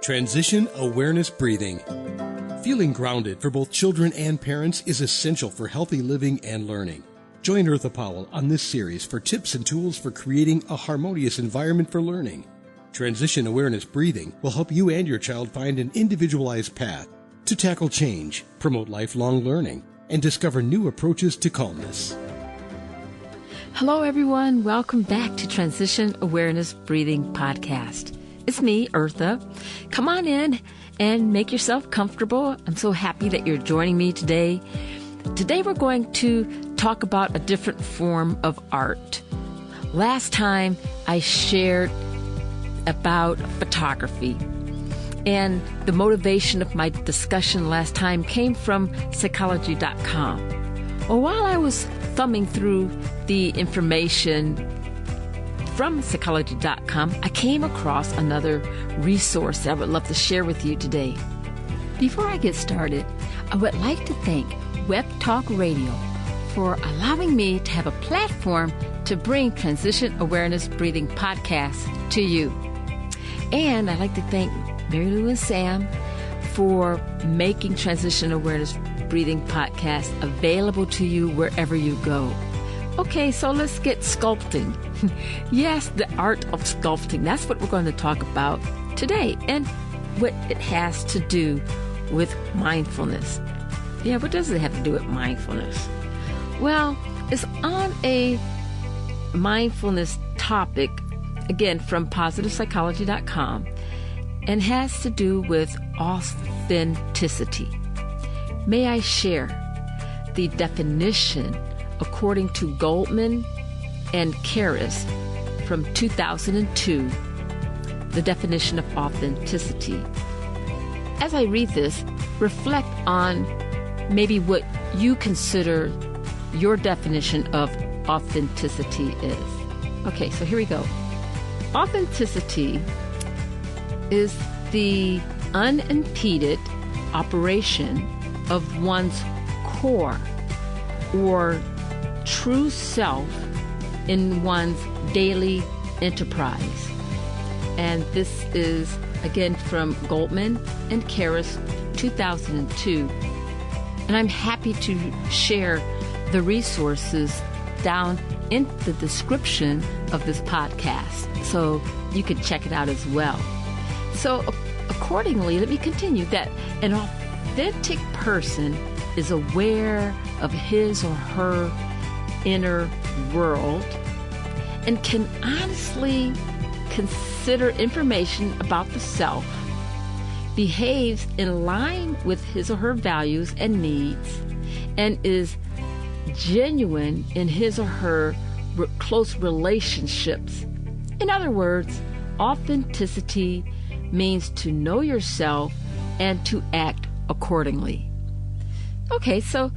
Transition Awareness Breathing. Feeling grounded for both children and parents is essential for healthy living and learning. Join Eartha Powell on this series for tips and tools for creating a harmonious environment for learning. Transition Awareness Breathing will help you and your child find an individualized path to tackle change, promote lifelong learning, and discover new approaches to calmness. Hello, everyone. Welcome back to Transition Awareness Breathing Podcast. It's me, Eartha. Come on in and make yourself comfortable. I'm so happy that you're joining me today. Today, we're going to talk about a different form of art. Last time, I shared about photography. And the motivation of my discussion last time came from Psychology.com. Well, while I was thumbing through the information from Psychology.com, I came across another resource that I would love to share with you today. Before I get started, I would like to thank Web Talk Radio for allowing me to have a platform to bring Transition Awareness Breathing Podcasts to you. And I'd like to thank Mary Lou and Sam for making Transition Awareness Breathing Podcast available to you wherever you go. Okay, so let's get sculpting. Yes, the art of sculpting. That's what we're going to talk about today and what it has to do with mindfulness. Yeah, what does it have to do with mindfulness? Well, it's on a mindfulness topic, again, from PositivePsychology.com, and has to do with authenticity. May I share the definition according to Goldman and Karas from 2002, the definition of authenticity. As I read this, reflect on maybe what you consider your definition of authenticity is. Okay, so here we go. Authenticity is the unimpeded operation of one's core or true self in one's daily enterprise. And this is, again, from Goldman and Karas, 2002. And I'm happy to share the resources down in the description of this podcast, so you can check it out as well. So accordingly, let me continue that an authentic person is aware of his or her inner world and can honestly consider information about the self, behaves in line with his or her values and needs, and is genuine in his or her close relationships. In other words, authenticity means to know yourself and to act accordingly. Okay, so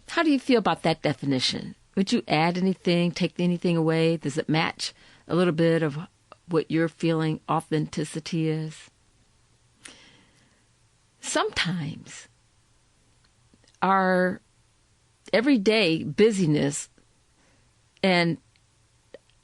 how do you feel about that definition? Would you add anything, take anything away? Does it match a little bit of what you're feeling authenticity is? Sometimes our everyday busyness and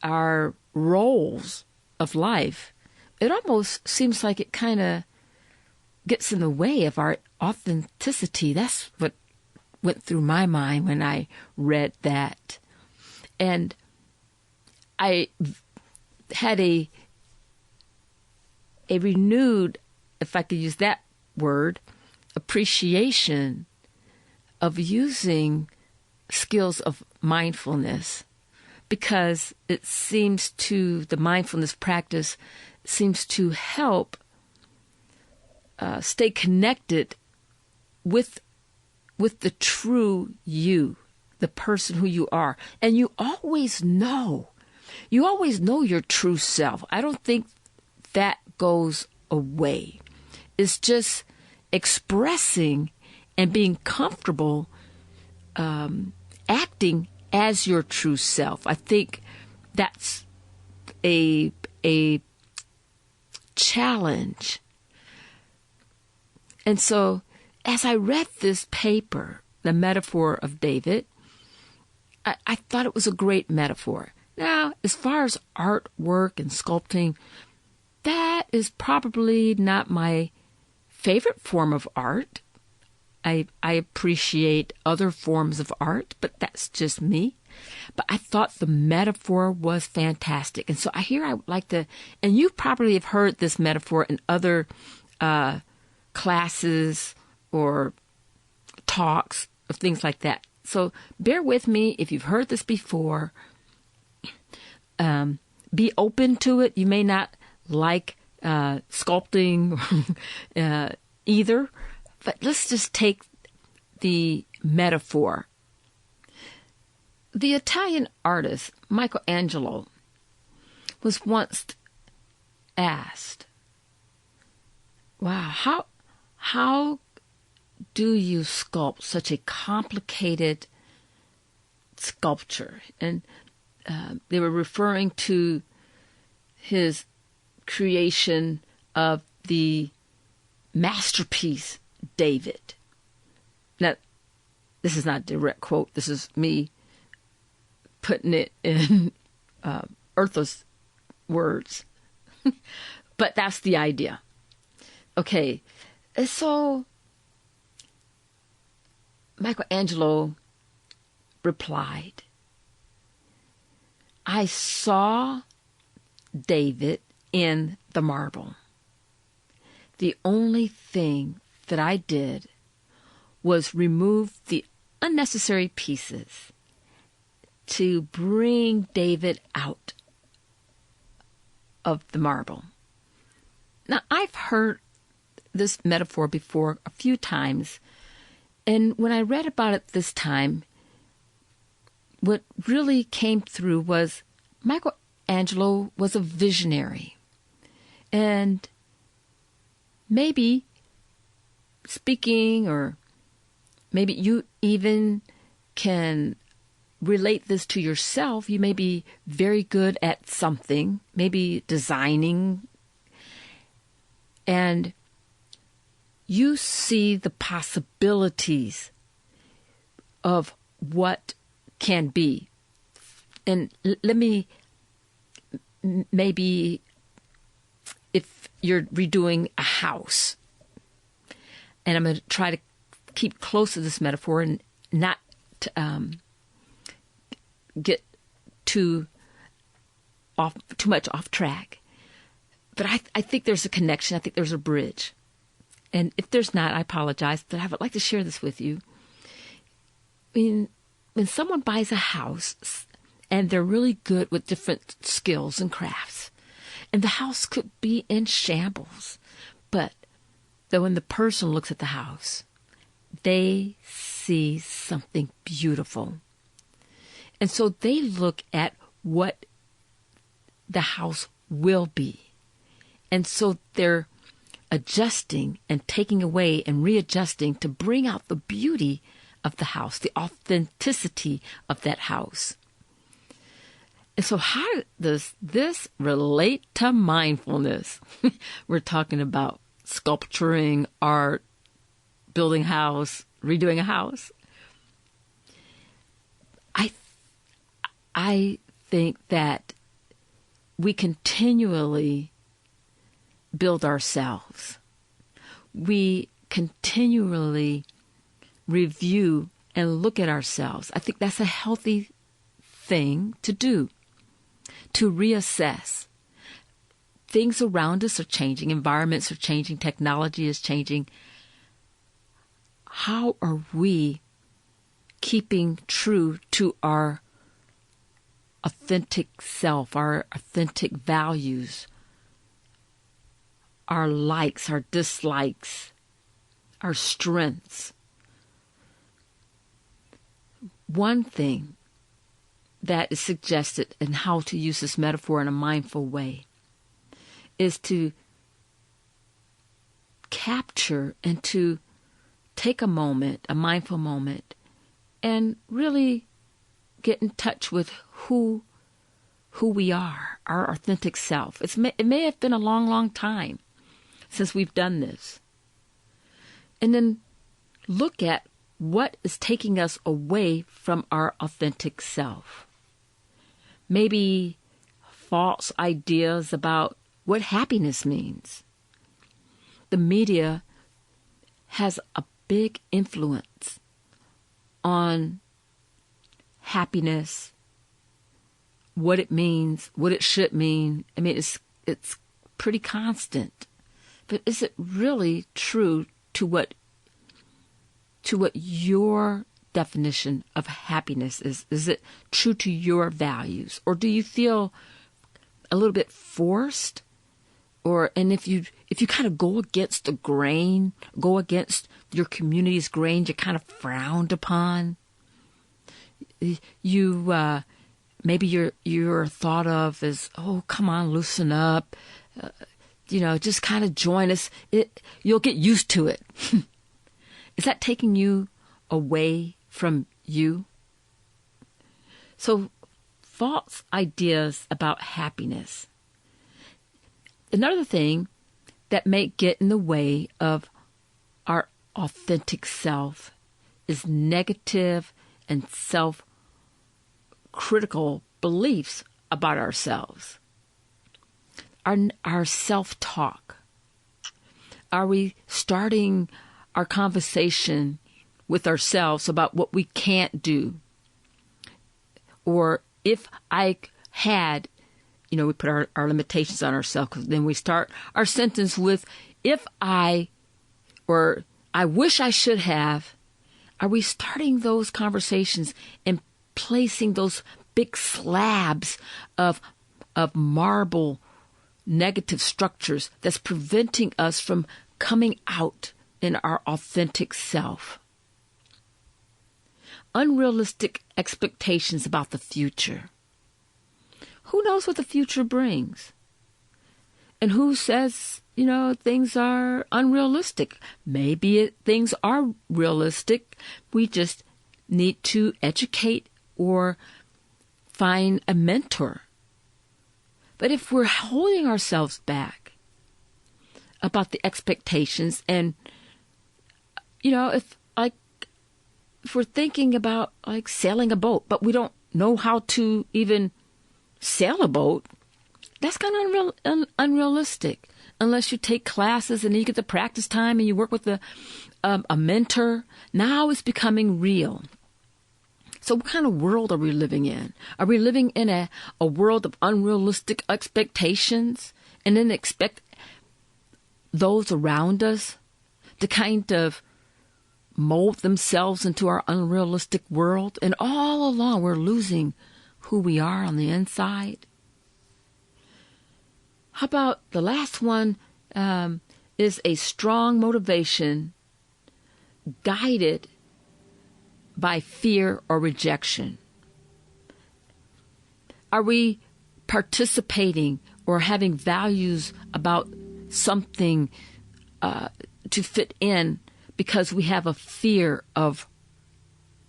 our roles of life, it almost seems like it kind of gets in the way of our authenticity. That's what went through my mind when I read that. And I had a renewed, if I could use that word, appreciation of using skills of mindfulness, because it seems to, the mindfulness practice seems to help stay connected with the true you, the person who you are. And you always know your true self. I don't think that goes away. It's just expressing and being comfortable acting as your true self. I think that's a challenge. And so as I read this paper, The Metaphor of David, I thought it was a great metaphor. Now, as far as artwork and sculpting, that is probably not my favorite form of art. I appreciate other forms of art, but that's just me. But I thought the metaphor was fantastic. And so I would like to, and you probably have heard this metaphor in other classes or talks of things like that. So bear with me if you've heard this before. Be open to it. You may not like sculpting either, but let's just take the metaphor. The Italian artist Michelangelo was once asked, "Wow, how do you sculpt such a complicated sculpture?" And they were referring to his creation of the masterpiece David. Now, this is not a direct quote. This is me putting it in Eartha's words. But that's the idea. Okay, so Michelangelo replied, "I saw David in the marble. The only thing that I did was remove the unnecessary pieces to bring David out of the marble." Now, I've heard this metaphor before a few times, and when I read about it this time, what really came through was Michelangelo was a visionary. And maybe speaking, or maybe you even can relate this to yourself. You may be very good at something, maybe designing, and you see the possibilities of what can be. And let me, maybe if you're redoing a house, and I'm going to try to keep close to this metaphor and not get too much off track. But I think there's a connection. I think there's a bridge. And if there's not, I apologize, but I would like to share this with you. When someone buys a house and they're really good with different skills and crafts, and the house could be in shambles, but when the person looks at the house, they see something beautiful. And so they look at what the house will be. And so they're adjusting and taking away and readjusting to bring out the beauty of the house, the authenticity of that house. And so how does this relate to mindfulness? We're talking about sculpturing, art, building a house, redoing a house. I think that we continually build ourselves. We continually review and look at ourselves. I think that's a healthy thing to do, to reassess. Things around us are changing. Environments are changing. Technology is changing. How are we keeping true to our authentic self, our authentic values, our likes, our dislikes, our strengths? One thing that is suggested in how to use this metaphor in a mindful way is to capture and to take a moment, a mindful moment, and really get in touch with who we are, our authentic self. It may have been a long, long time since we've done this. And then look at what is taking us away from our authentic self. Maybe false ideas about what happiness means. The media has a big influence on happiness, what it means, what it should mean. I mean, it's pretty constant. But is it really true to what your definition of happiness is? Is it true to your values? Or do you feel a little bit forced? And if you kind of go against the grain, go against your community's grain, you're kind of frowned upon. Maybe you're thought of as, oh, come on, loosen up. Just kind of join us. You'll get used to it. Is that taking you away from you? So, false ideas about happiness. Another thing that may get in the way of our authentic self is negative and self-critical beliefs about ourselves. Our self-talk. Are we starting our conversation with ourselves about what we can't do? Or if I had, we put our limitations on ourselves, because then we start our sentence with, if I, or I wish I should have. Are we starting those conversations and placing those big slabs of marble negative structures that's preventing us from coming out in our authentic self? Unrealistic expectations about the future. Who knows what the future brings? And who says, things are unrealistic? Maybe things are realistic. We just need to educate or find a mentor. But if we're holding ourselves back about the expectations, and, if we're thinking about like sailing a boat, but we don't know how to even sail a boat, that's kind of unrealistic. Unless you take classes and you get the practice time and you work with a mentor, now it's becoming real. So what kind of world are we living in? Are we living in a world of unrealistic expectations and then expect those around us to kind of mold themselves into our unrealistic world? And all along we're losing who we are on the inside. How about the last one is a strong motivation guided by fear or rejection? Are we participating or having values about something to fit in because we have a fear of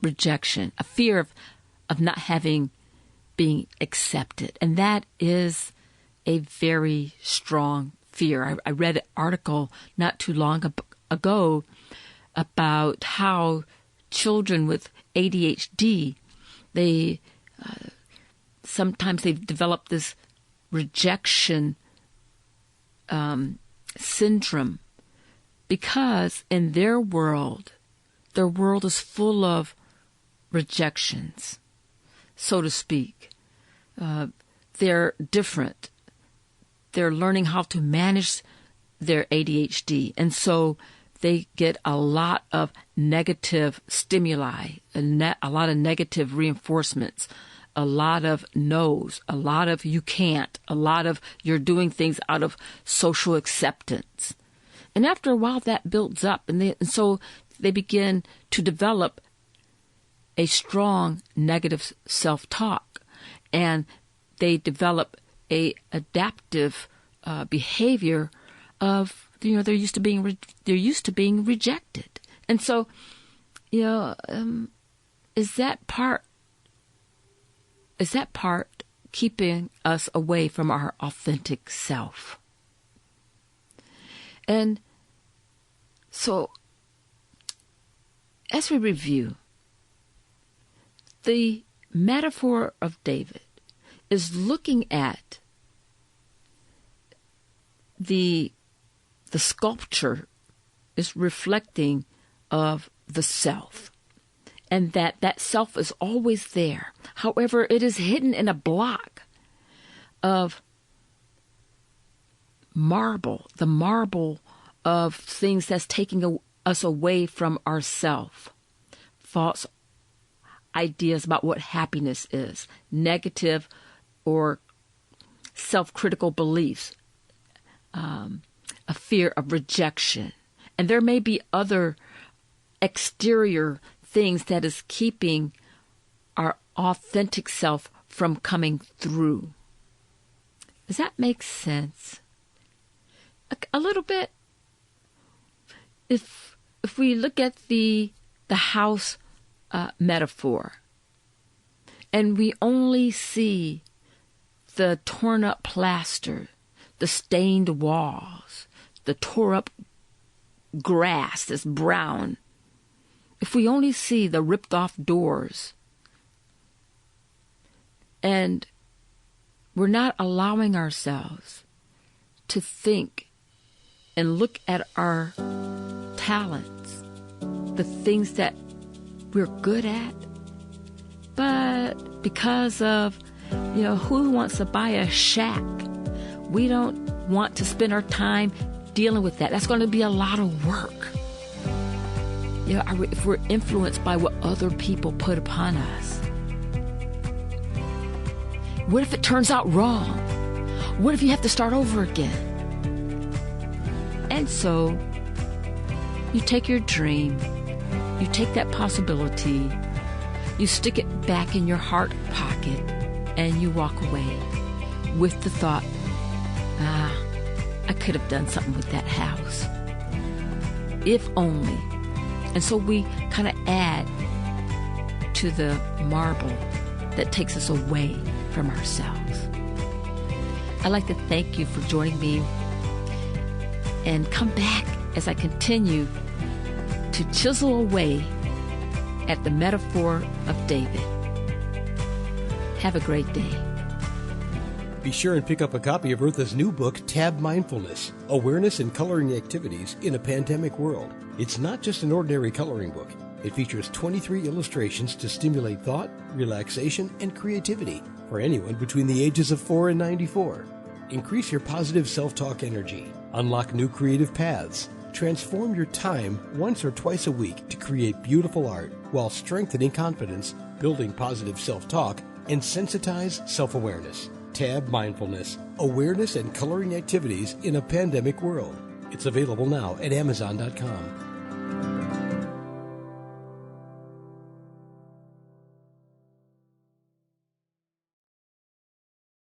rejection, a fear of not being accepted? And that is a very strong fear. I read an article not too long ago about how children with ADHD, sometimes they've developed this rejection syndrome because in their world is full of rejections, so to speak. They're different. They're learning how to manage their ADHD. And so they get a lot of negative stimuli, a lot of negative reinforcements, a lot of no's, a lot of you can't, a lot of you're doing things out of social acceptance. And after a while that builds up, and so they begin to develop a strong negative self-talk, and they develop a adaptive behavior of they're used to being rejected, and so is that part keeping us away from our authentic self? And so, as we review, the metaphor of David is looking at the sculpture is reflecting of the self, and that self is always there. However, it is hidden in a block of marble, the marble of things that's taking us away from ourself. False ideas about what happiness is, negative or self-critical beliefs, a fear of rejection. And there may be other exterior things that is keeping our authentic self from coming through. Does that make sense? A little bit. If we look at the house metaphor, and we only see the torn up plaster, the stained walls, the tore up grass that's brown, if we only see the ripped off doors, and we're not allowing ourselves to think and look at our talents, the things that we're good at, but because of, who wants to buy a shack, we don't want to spend our time dealing with that. That's going to be a lot of work. If we're influenced by what other people put upon us. What if it turns out wrong? What if you have to start over again? And so you take your dream, you take that possibility, you stick it back in your heart pocket, and you walk away with the thought, I could have done something with that house. If only. And so we kind of add to the marble that takes us away from ourselves. I'd like to thank you for joining me, and come back as I continue to chisel away at the metaphor of David. Have a great day. Be sure and pick up a copy of Eartha's new book, Tab Mindfulness, Awareness and Coloring Activities in a Pandemic World. It's not just an ordinary coloring book. It features 23 illustrations to stimulate thought, relaxation, and creativity for anyone between the ages of 4 and 94. Increase your positive self-talk energy. Unlock new creative paths. Transform your time once or twice a week to create beautiful art while strengthening confidence, building positive self-talk, and sensitize self-awareness. Tab Mindfulness, Awareness and Coloring Activities in a Pandemic World. It's available now at Amazon.com.